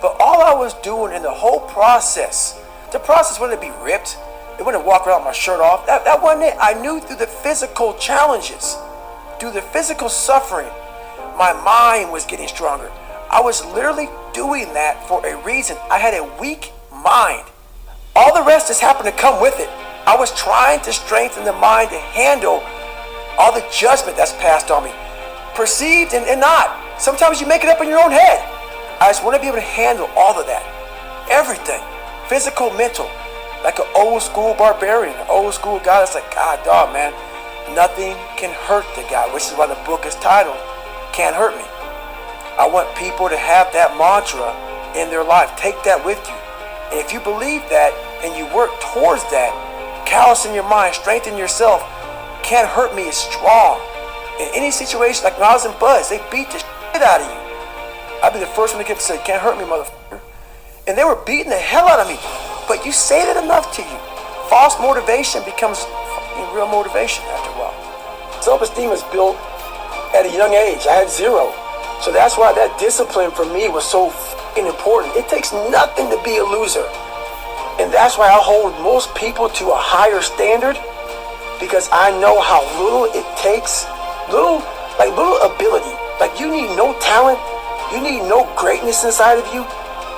But all I was doing in the whole process, the process wasn't to be ripped. It wasn't to walk around with my shirt off. That wasn't it. I knew through the physical challenges, through the physical suffering, my mind was getting stronger. I was literally doing that for a reason. I had a weak mind. All the rest just happened to come with it. I was trying to strengthen the mind to handle all the judgment that's passed on me, perceived and not. Sometimes you make it up in your own head. I just want to be able to handle all of that. Everything. Physical, mental. Like an old school barbarian, an old school guy that's like, God, dog, man, nothing can hurt the guy, which is why the book is titled, Can't Hurt Me. I want people to have that mantra in their life. Take that with you. And if you believe that and you work towards that, callous in your mind, strengthen yourself, Can't Hurt Me is strong. In any situation, like when I was in Buzz, they beat the shit out of you. I'd be the first one to get to say, Can't hurt me, motherfucker. And they were beating the hell out of me. But you say that enough to you. False motivation becomes fucking real motivation after a while. Self-esteem is built at a young age. I had 0. So that's why that discipline for me was so fucking important. It takes nothing to be a loser. And that's why I hold most people to a higher standard, because I know how little it takes, little ability. Like you need no talent, you need no greatness inside of you,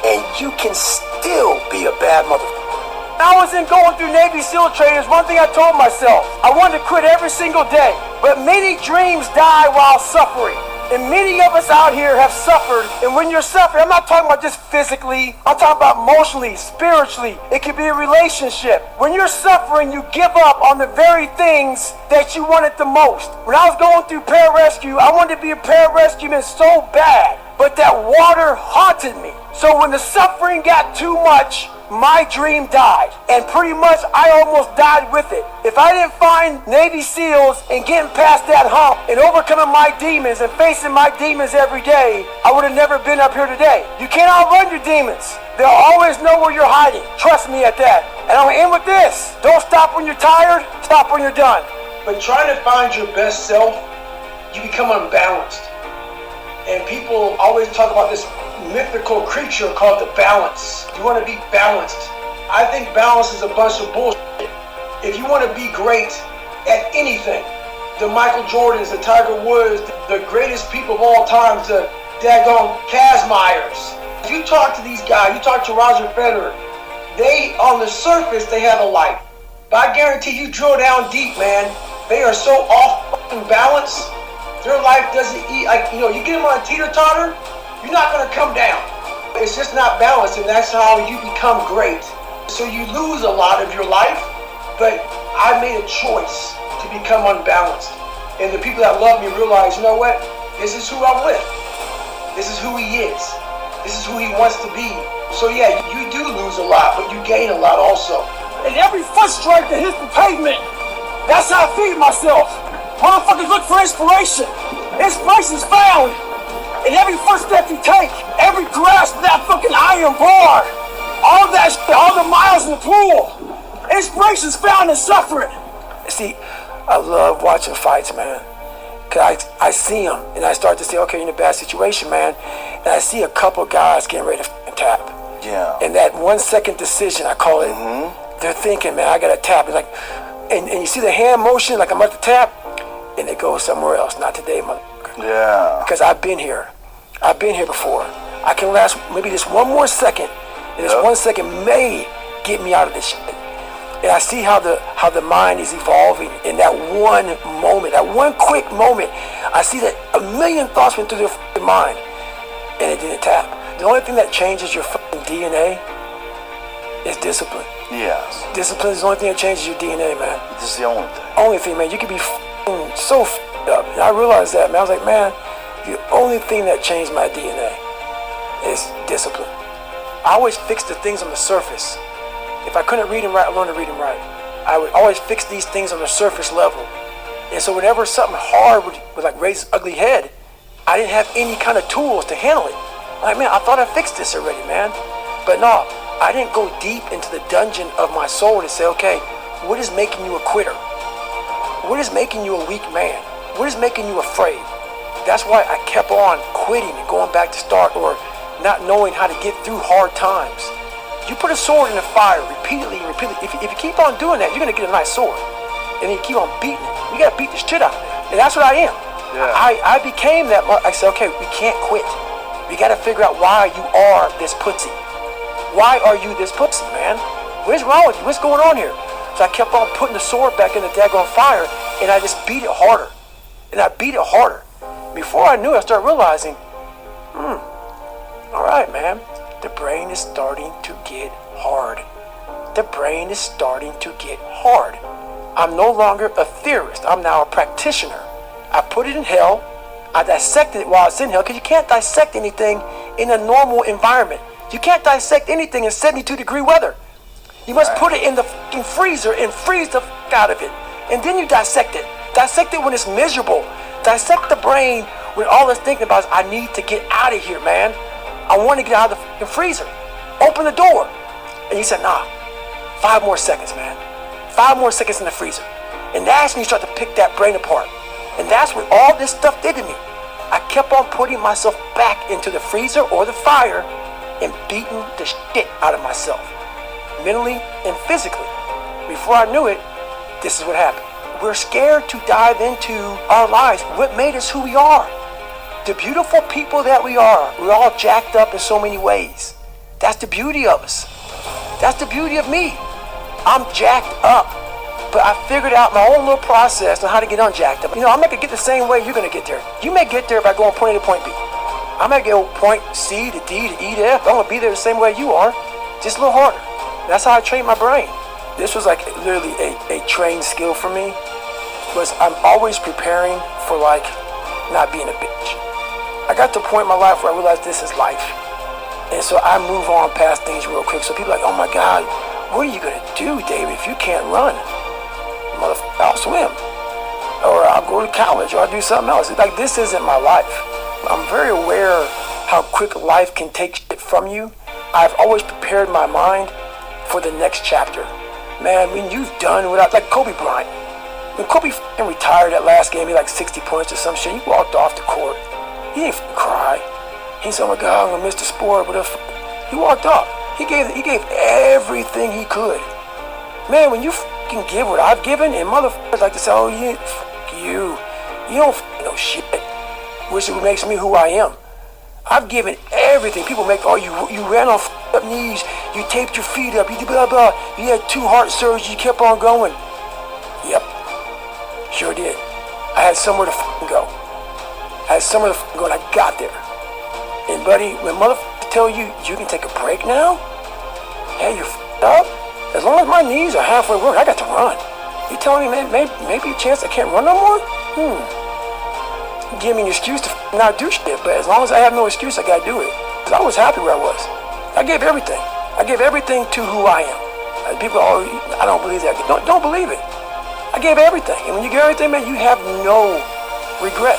and you can still be a bad motherfucker. I wasn't going through Navy SEAL training. One thing I told myself, I wanted to quit every single day. But many dreams die while suffering. And many of us out here have suffered. And when you're suffering, I'm not talking about just physically. I'm talking about emotionally, spiritually. It could be a relationship. When you're suffering, you give up on the very things that you wanted the most. When I was going through pararescue, I wanted to be a pararescueman so bad. But that water haunted me. So when the suffering got too much, my dream died. And pretty much I almost died with it. If I didn't find Navy SEALs and getting past that hump and overcoming my demons and facing my demons every day, I would have never been up here today. You can't outrun your demons. They'll always know where you're hiding. Trust me at that. And I'm gonna end with this. Don't stop when you're tired, stop when you're done. But trying to find your best self, you become unbalanced. And people always talk about this mythical creature called the balance. You want to be balanced. I think balance is a bunch of bullshit. If you want to be great at anything, the Michael Jordans, the Tiger Woods, the greatest people of all time, the daggone Kazmaiers. If you talk to these guys, you talk to Roger Federer, they, on the surface, they have a life. But I guarantee you drill down deep, man, they are so off fucking balance. Their life doesn't eat, you get them on a teeter-totter, you're not gonna come down. It's just not balanced, and that's how you become great. So you lose a lot of your life, but I made a choice to become unbalanced. And the people that love me realize, you know what? This is who I'm with. This is who he is. This is who he wants to be. So yeah, you do lose a lot, but you gain a lot also. And every foot strike that hits the pavement, that's how I feed myself. Motherfuckers look for inspiration. Inspiration's found in every footstep you take, every grasp of that fucking iron bar, all that shit, all the miles in the pool. Inspiration's found in suffering. See, I love watching fights, man. Cause I see them, and I start to say, okay, you're in a bad situation, man. And I see a couple guys getting ready to tap. Yeah. And that 1 second decision, I call it, they're thinking, man, I gotta tap. It's like, and you see the hand motion, like I'm about to tap, and it goes somewhere else. Not today, motherfucker. Yeah. Because I've been here. I've been here before. I can last maybe just one more second, and this 1 second may get me out of this shit. And I see how the mind is evolving in that one moment, that one quick moment. I see that a million thoughts went through their fucking mind, and it didn't tap. The only thing that changes your fucking DNA is discipline. Yes. Discipline is the only thing that changes your DNA, man. This is the only thing. Only thing, man. You could be so up. And I realized that, man. I was like, man, the only thing that changed my DNA is discipline. I always fix the things on the surface. If I couldn't read and write, I learned to read and write. I would always fix these things on the surface level. And so whenever something hard would like raise its ugly head, I didn't have any kind of tools to handle it. Like, man, I thought I fixed this already, man. But no, I didn't go deep into the dungeon of my soul to say, okay, what is making you a quitter? What is making you a weak man? What is making you afraid? That's why I kept on quitting and going back to start, or not knowing how to get through hard times. You put a sword in the fire repeatedly and repeatedly. If you keep on doing that, you're going to get a nice sword. And then you keep on beating it. You got to beat the shit out of it. And that's what I am. Yeah. I became that. I said, okay, we can't quit. We got to figure out why you are this pussy. Why are you this pussy, man? What's wrong with you? What's going on here? So I kept on putting the sword back in the daggone fire, and I just beat it harder. And I beat it harder. Before I knew it, I started realizing, all right, man, the brain is starting to get hard. The brain is starting to get hard. I'm no longer a theorist. I'm now a practitioner. I put it in hell. I dissected it while it's in hell, because you can't dissect anything in a normal environment. You can't dissect anything in 72-degree weather. You must put it in the fucking freezer and freeze the fuck out of it. And then you dissect it. Dissect it when it's miserable. Dissect the brain when all it's thinking about is, I need to get out of here, man. I want to get out of the fucking freezer. Open the door. And you said, nah, 5 more seconds, man. 5 more seconds in the freezer. And that's when you start to pick that brain apart. And that's what all this stuff did to me. I kept on putting myself back into the freezer or the fire and beating the shit out of myself, mentally and physically. Before I knew it, this is what happened. We're scared to dive into our lives, what made us who we are. The beautiful people that we are, we're all jacked up in so many ways. That's the beauty of us. That's the beauty of me. I'm jacked up, but I figured out my own little process on how to get unjacked up. You know, I'm not gonna get the same way you're gonna get there. You may get there by going point A to point B. I might go point C to D to E to F. I'm gonna be there the same way you are, just a little harder. That's how I train my brain. This was like literally a trained skill for me, was I'm always preparing for like not being a bitch. I got to a point in my life where I realized this is life. And so I move on past things real quick. So people are like, oh my God, what are you gonna do, David, if you can't run? Motherfucker, I'll swim. Or I'll go to college, or I'll do something else. It's like, this isn't my life. I'm very aware how quick life can take shit from you. I've always prepared my mind for the next chapter. Man, when you've done without, like Kobe Bryant. When Kobe retired that last game, he like 60 points or some shit, he walked off the court. He didn't cry. He said, oh my God, I'm gonna miss the sport, whatever. He walked off. He gave everything he could. Man, when you fucking give what I've given, and motherfuckers like to say, oh yeah, fuck you. You don't know shit. Which makes me who I am. I've given everything. People make, oh, you ran on up knees, you taped your feet up, you did blah blah, you had 2 heart surgeries, you kept on going. Yep, sure did. I had somewhere to go. I had somewhere to go, and I got there. And buddy, when motherfuckers tell you you can take a break now, hey, you're up. As long as my knees are halfway worked, I got to run. You telling me, man, maybe a chance I can't run no more? Give me an excuse to not do shit, but as long as I have no excuse, I gotta do it. Because I was happy where I was. I gave everything. I gave everything to who I am. And people, oh, I don't believe that. Don't believe it. I gave everything. And when you give everything, man, you have no regret.